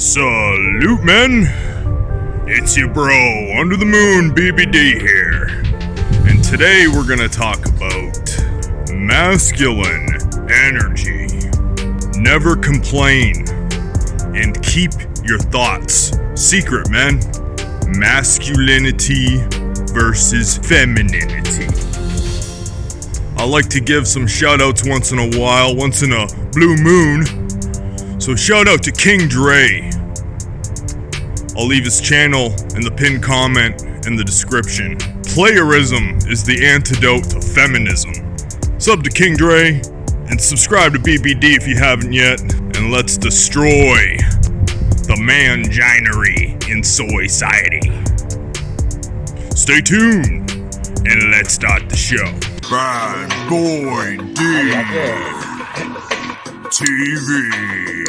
Salute, men! It's your bro, Under the Moon BBD here. And today we're gonna talk about masculine energy. Never complain. And keep your thoughts secret, man. Masculinity versus femininity. I like to give some shout-outs once in a while, once in a blue moon. So shout out to King Dre. I'll leave his channel in the pinned comment in the description. Playerism is the antidote to feminism. Sub to King Dre and subscribe to BBD if you haven't yet. And let's destroy the manginery in society. Stay tuned and let's start the show. BadBoyD TV.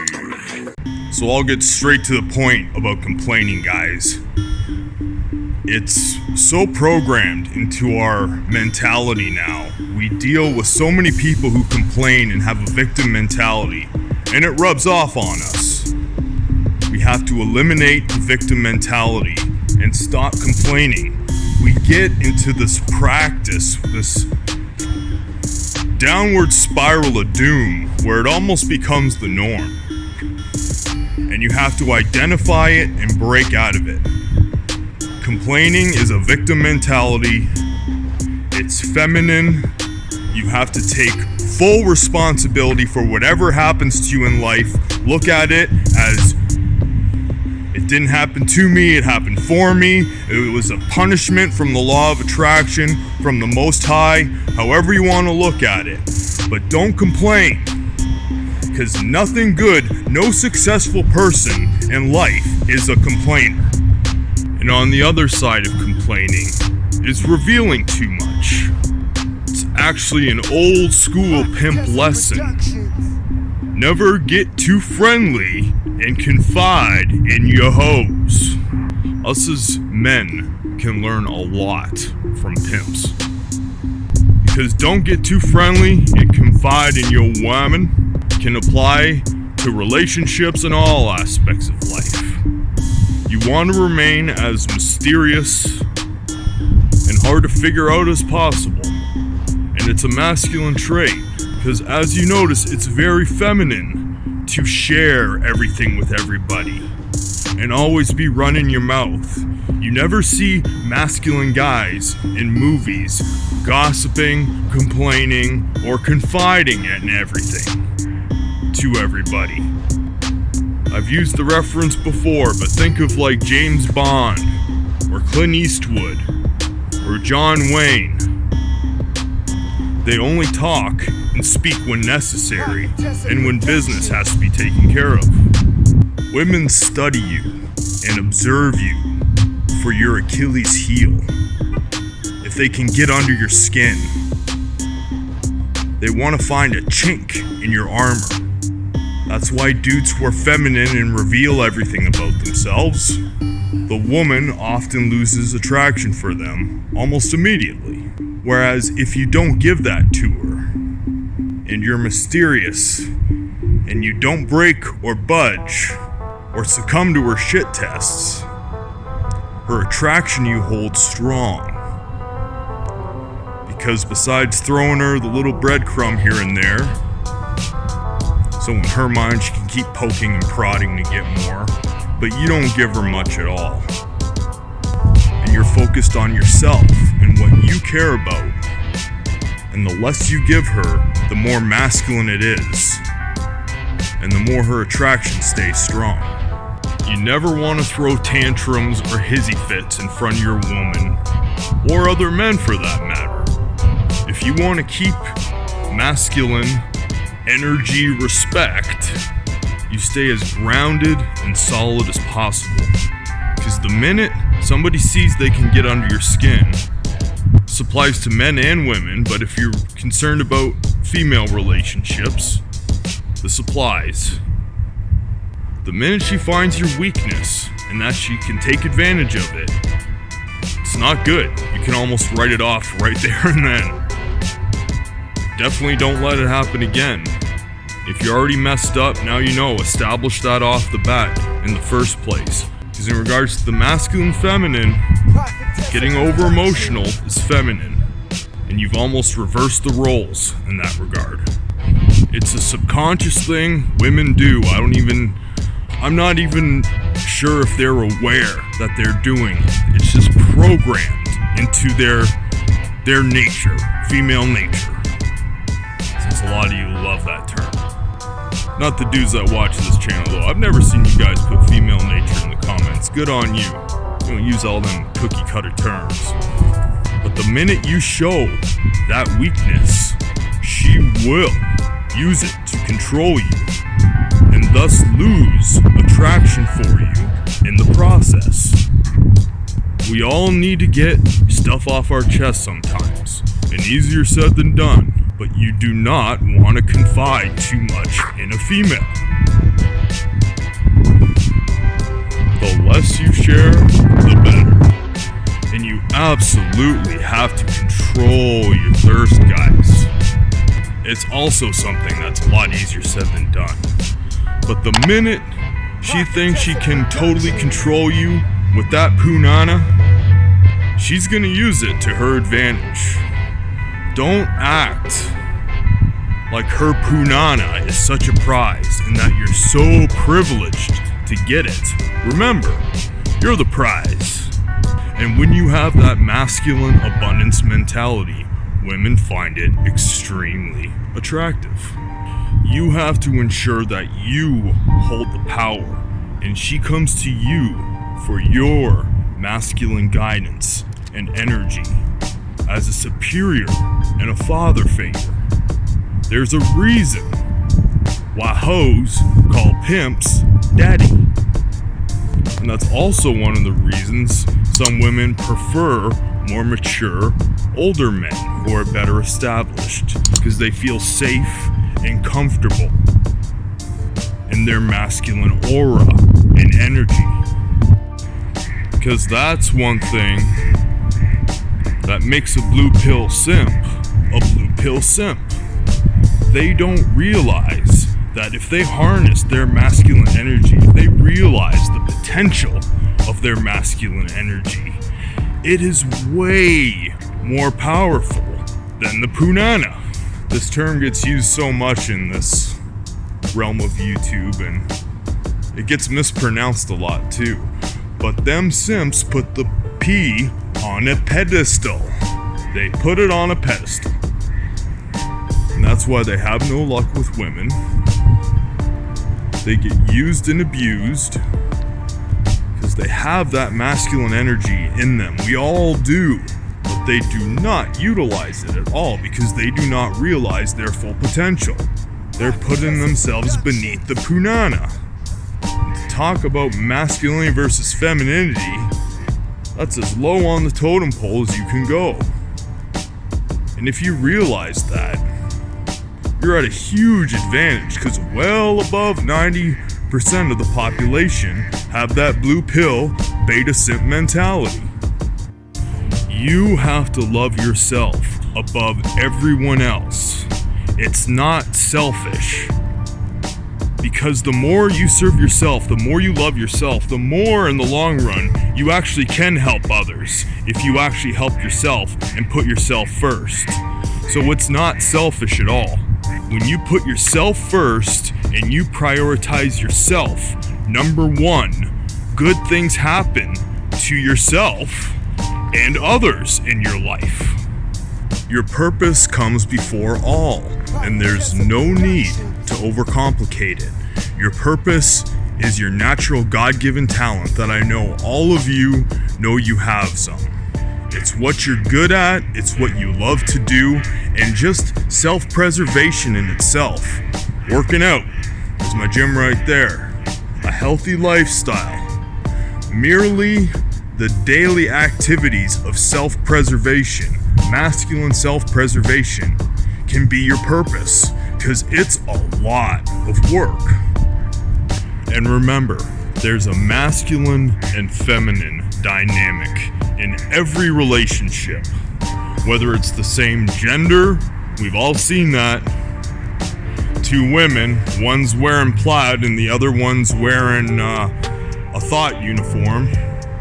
So I'll get straight to the point about complaining, guys. It's so programmed into our mentality now. We deal with so many people who complain and have a victim mentality, and it rubs off on us. We have to eliminate the victim mentality and stop complaining. We get into this practice, this downward spiral of doom, where it almost becomes the norm. And you have to identify it and break out of it. Complaining is a victim mentality. It's feminine. You have to take full responsibility for whatever happens to you in life. Look at it as it didn't happen to me, it happened for me. It was a punishment from the law of attraction, from the Most High, however you want to look at it. But don't complain. Because nothing good, no successful person in life is a complainer. And on the other side of complaining is revealing too much. It's actually an old school pimp lesson. Never get too friendly and confide in your hoes. Us as men can learn a lot from pimps. Because don't get too friendly and confide in your woman can apply to relationships and all aspects of life. You want to remain as mysterious and hard to figure out as possible. And it's a masculine trait, because as you notice, it's very feminine to share everything with everybody and always be running your mouth. You never see masculine guys in movies gossiping, complaining, or confiding in everything to everybody. I've used the reference before, but think of like James Bond, or Clint Eastwood, or John Wayne. They only talk and speak when necessary, and when business has to be taken care of. Women study you and observe you for your Achilles heel. If they can get under your skin, they want to find a chink in your armor. That's why dudes who are feminine and reveal everything about themselves, the woman often loses attraction for them almost immediately. Whereas if you don't give that to her, and you're mysterious, and you don't break or budge, or succumb to her shit tests, her attraction you hold strong. Because besides throwing her the little breadcrumb here and there, so in her mind she can keep poking and prodding to get more, but you don't give her much at all. And you're focused on yourself and what you care about. And the less you give her, the more masculine it is. And the more her attraction stays strong. You never want to throw tantrums or hissy fits in front of your woman, or other men for that matter. If you want to keep masculine energy respect, you stay as grounded and solid as possible. Because the minute somebody sees they can get under your skin, this applies to men and women, but if you're concerned about female relationships, this applies. The minute she finds your weakness and that she can take advantage of it, it's not good. You can almost write it off right there and then. Definitely don't let it happen again. If you're already messed up, now you know, establish that off the bat in the first place. Because in regards to the masculine feminine, getting over emotional is feminine. And you've almost reversed the roles in that regard. It's a subconscious thing women do. I'm not even sure if they're aware that they're doing it. It's just programmed into their nature, female nature. Since a lot of you love that term. Not the dudes that watch this channel though. I've never seen you guys put female nature in the comments. Good on you. You don't use all them cookie cutter terms. But the minute you show that weakness, she will use it to control you and thus lose attraction for you in the process. We all need to get stuff off our chest sometimes, and easier said than done. But you do not want to confide too much in a female. The less you share, the better. And you absolutely have to control your thirst, guys. It's also something that's a lot easier said than done. But the minute she thinks she can totally control you with that punana, she's gonna use it to her advantage. Don't act like her punana is such a prize and that you're so privileged to get it. Remember, you're the prize. And when you have that masculine abundance mentality, women find it extremely attractive. You have to ensure that you hold the power, and she comes to you for your masculine guidance and energy as a superior and a father figure. There's a reason why hoes call pimps daddy. And that's also one of the reasons some women prefer more mature, older men who are better established, because they feel safe and comfortable in their masculine aura and energy. Because that's one thing that makes a blue pill simp a blue pill simp. They don't realize that if they harness their masculine energy, if they realize the potential of their masculine energy, it is way more powerful than the punana. This term gets used so much in this realm of YouTube, and it gets mispronounced a lot too. But them simps put the P on a pedestal. They put it on a pedestal. And that's why they have no luck with women. They get used and abused because they have that masculine energy in them. We all do, but they do not utilize it at all because they do not realize their full potential. They're putting themselves beneath the punana. And to talk about masculinity versus femininity, that's as low on the totem pole as you can go. And if you realize that, you're at a huge advantage because well above 90% of the population have that blue pill beta simp mentality. You have to love yourself above everyone else. It's not selfish. Because the more you serve yourself, the more you love yourself, the more in the long run you actually can help others if you actually help yourself and put yourself first. So it's not selfish at all. When you put yourself first and you prioritize yourself, number one, good things happen to yourself and others in your life. Your purpose comes before all, and there's no need to overcomplicate it. Your purpose is your natural God-given talent that I know all of you know you have some. It's what you're good at, it's what you love to do, and just self-preservation in itself. Working out is my gym right there. A healthy lifestyle. Merely the daily activities of self-preservation, masculine self-preservation, can be your purpose, because it's a lot of work. And remember, there's a masculine and feminine dynamic in every relationship. Whether it's the same gender, we've all seen that, two women, one's wearing plaid and the other one's wearing a thought uniform.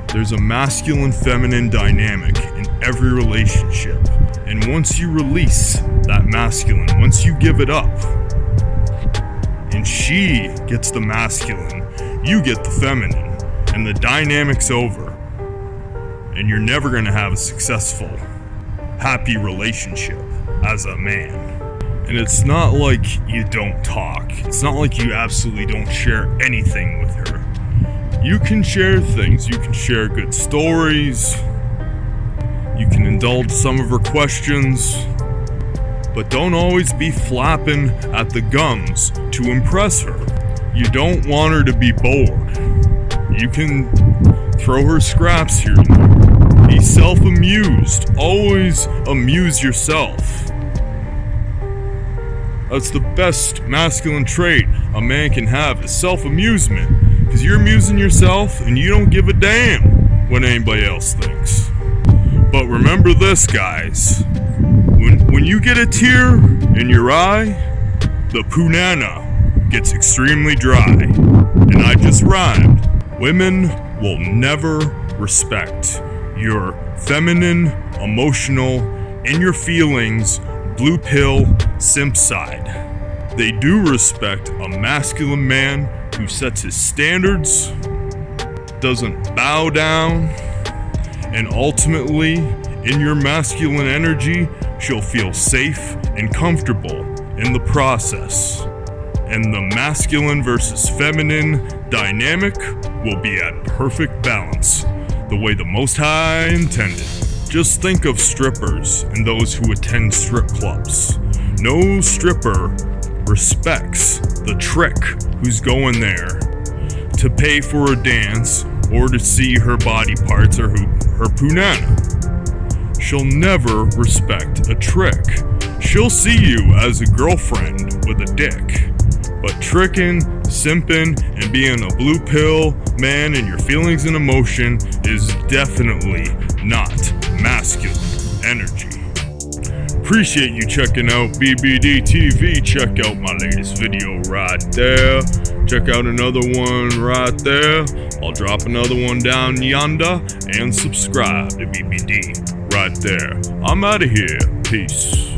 There's a masculine-feminine dynamic in every relationship. And once you release that masculine, once you give it up, and she gets the masculine, you get the feminine, and the dynamic's over. And you're never gonna have a successful, happy relationship as a man. And it's not like you don't talk. It's not like you absolutely don't share anything with her. You can share things. You can share good stories. You can indulge some of her questions. But don't always be flapping at the gums to impress her. You don't want her to be bored. You can throw her scraps here and there. Be self-amused. Always amuse yourself. That's the best masculine trait a man can have, is self-amusement. Because you're amusing yourself and you don't give a damn what anybody else thinks. But remember this, guys. When you get a tear in your eye, the punana gets extremely dry. And I just rhymed. Women will never respect your feminine, emotional, in your feelings, blue pill, simp side. They do respect a masculine man who sets his standards, doesn't bow down, and ultimately, in your masculine energy, she'll feel safe and comfortable in the process. And the masculine versus feminine dynamic will be at perfect balance, the way the Most High intended. Just think of strippers and those who attend strip clubs. No stripper respects the trick who's going there to pay for a dance or to see her body parts or her punana. She'll never respect a trick. She'll see you as a girlfriend with a dick. But tricking, simping, and being a blue pill man in your feelings and emotion is definitely not masculine energy. Appreciate you checking out BBD TV. Check out my latest video right there. Check out another one right there. I'll drop another one down yonder. And subscribe to BBD right there. I'm out of here. Peace.